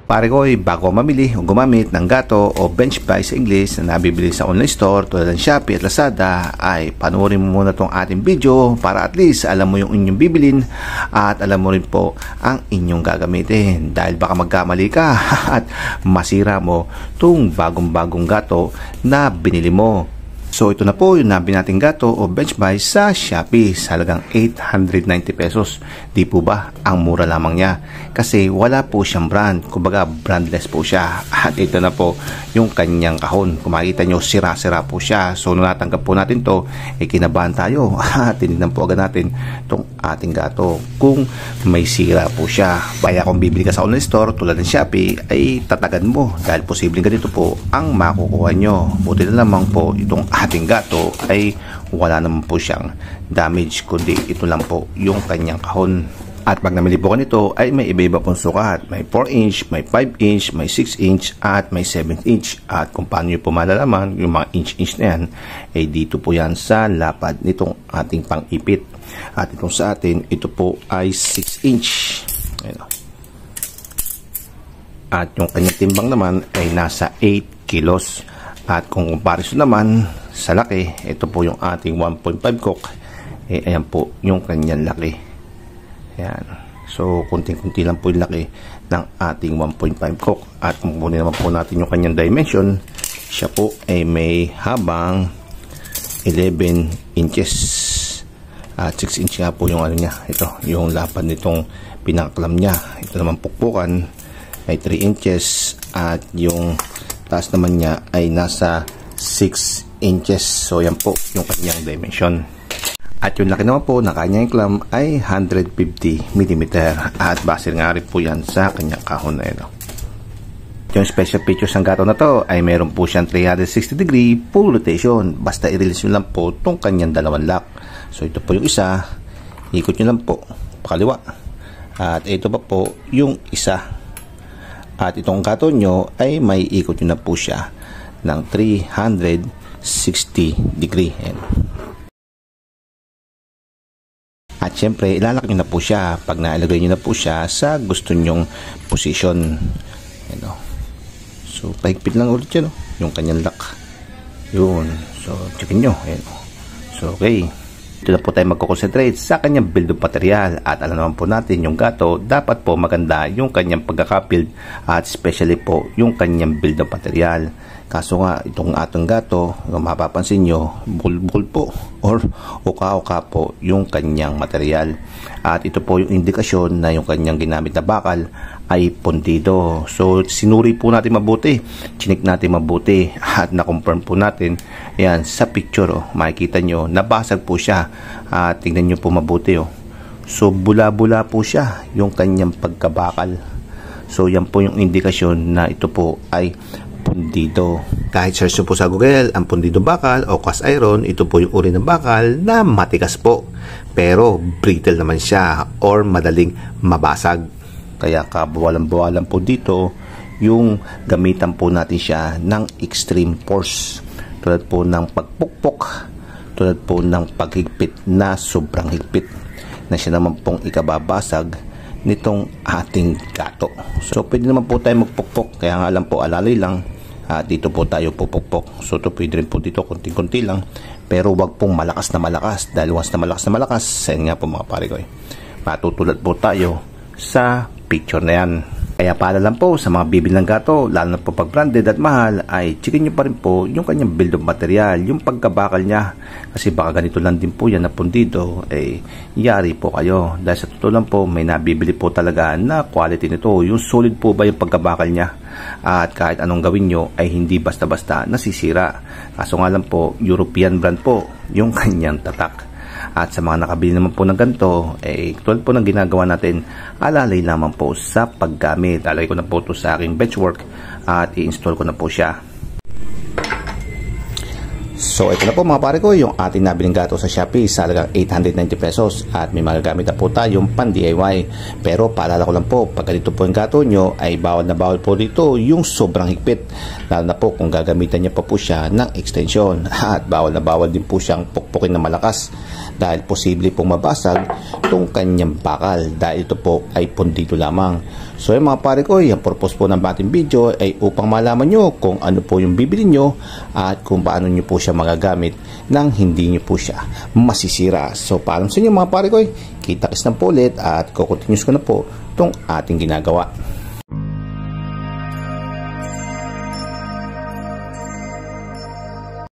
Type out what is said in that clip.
Pare ko, bago mamili o gumamit ng gato o bench buy sa English na nabibili sa online store tulad ng Shopee at Lazada, ay panoorin mo muna itong ating video para at least alam mo yung inyong bibilin at alam mo rin po ang inyong gagamitin, dahil baka magkamali ka at masira mo itong bagong-bagong gato na binili mo. So ito na po yung nabi nating gato o bench buy sa Shopee sa halagang 890 pesos. Di po ba ang mura lamang niya? Kasi wala po siyang brand, kumbaga brandless po siya. At ito na po yung kanyang kahon. Kung makikita nyo, sira-sira po siya. So nung natanggap po natin to, kinabahan tayo. At tinignan po agad natin itong ating gato kung may sira po siya. Kaya kung bibili ka sa online store tulad ng Shopee, ay tatagan mo dahil posibleng ganito po ang makukuha nyo. Buti na lamang po itong ating gato ay wala naman po siyang damage, kundi ito lang po yung kanyang kahon. At pag namili po kanito ay may iba-iba pong sukat. May 4 inch, may 5 inch, may 6 inch at may 7 inch. At kung paano nyo po malalaman yung mga inch na yan, ay dito po yan sa lapad nitong ating pang-ipit. At itong sa atin, ito po ay 6 inch. Ayan. At yung kanyang timbang naman ay nasa 8 kilos. At kung comparison naman sa laki, ito po yung ating 1.5 coke. Ayan po yung kanyang laki. Ayan. So, kunting-kunti lang po yung laki ng ating 1.5 coke. At kung kunin naman po natin yung kanyang dimension, siya po ay may habang 11 inches. At 6 inch nga po yung ano niya. Ito, yung lapad nitong pinaklam niya. Ito naman pukpukan ay 3 inches. At yung taas naman niya ay nasa 6 inches. So, yan po yung kanyang dimension. At yung laki naman po ng kanyang clam ay 150 mm. At base nga rin po yan sa kanyang kahon na ito. Yung special features ng gato na to ay meron po siyang 360 degree full rotation. Basta i-release nyo lang po itong kanyang dalawang lock. So ito po yung isa. Ikot nyo lang po pakaliwa. At ito pa po yung isa. At itong gato nyo ay may ikot nyo na po siya ng 360 degree. Ayan. At syempre, ilalak nyo na po siya pag nailagay nyo na po siya sa gusto nyong position. Ayan, so, pahigpit lang ulit yan, yung kanyang lock. Yun. So, checkin nyo. Ayan. So, okay. Ito na po tayo magko-concentrate sa kanyang build of material. At alam naman po natin, yung gato, dapat po maganda yung kanyang pagkakabuild at especially po yung kanyang build of material. Kaso nga, itong atong gato, kung mapapansin nyo, bulbul po or uka-uka po yung kanyang material. At ito po yung indikasyon na yung kanyang ginamit na bakal ay pundido. So, sinuri po natin mabuti, chinik natin mabuti at na-confirm po natin. Yan, sa picture, makikita nyo, nabasag po siya. At tingnan nyo po mabuti. So, bula-bula po siya yung kanyang pagkabakal. So, yan po yung indikasyon na ito po ay pundido. Kahit search nyo po sa Google ang pundido bakal o cast iron, ito po yung uri ng bakal na matigas po. Pero brittle naman siya or madaling mabasag. Kaya kabawalan-bawalan po dito yung gamitan po natin siya ng extreme force. Tulad po ng pagpukpok, tulad po ng paghigpit na sobrang higpit na siya naman pong ikababasag nitong ating gato. So pwede naman po tayo magpukpok, kaya nga lang po alalay lang. Dito po tayo pupukpok. So ito pwede rin po dito konti-konti lang, pero wag pong malakas na malakas, dahil once na malakas, ayun nga po mga pare ko, matutulad po tayo sa picture na yan. Kaya pala lang po sa mga bibili ng gato, lalo na po pag branded at mahal, ay checkin nyo pa rin po yung kanyang build of material, yung pagkabakal niya. Kasi baka ganito lang din po yan na pundido, yari po kayo. Dahil sa totoo lang po, may nabibili po talaga na quality nito. Yung solid po ba yung pagkabakal niya? At kahit anong gawin nyo, ay hindi basta-basta nasisira. Kaso nga lang po, European brand po yung kanyang tatak. At sa mga nakabili naman po ng ganito, tulad po ng ginagawa natin, alalay naman po sa paggamit. Alagay ko na po ito sa aking benchwork at i-install ko na po siya. So ito na po mga pare ko, yung ating nabiling gato sa Shopee sa halagang 890 pesos. At may magagamit na po tayong pan DIY. Pero paalala ko lang po, pag ganito po yung gato nyo, ay bawal na bawal po dito yung sobrang higpit. Lalo na po kung gagamitan niya pa po siya ng extension. At bawal na bawal din po siyang pukpukin na malakas. dahil posible pong mabasag itong kanyang bakal dahil ito po ay pundido lamang. So yung mga pare ko, yung purpose po ng ating video ay upang malaman nyo kung ano po yung bibili nyo at kung paano nyo po siya magagamit nang hindi nyo po siya masisira. So paalam sa inyo mga pare ko, kita-kits na po ulit at kukontinuous ko na po itong ating ginagawa.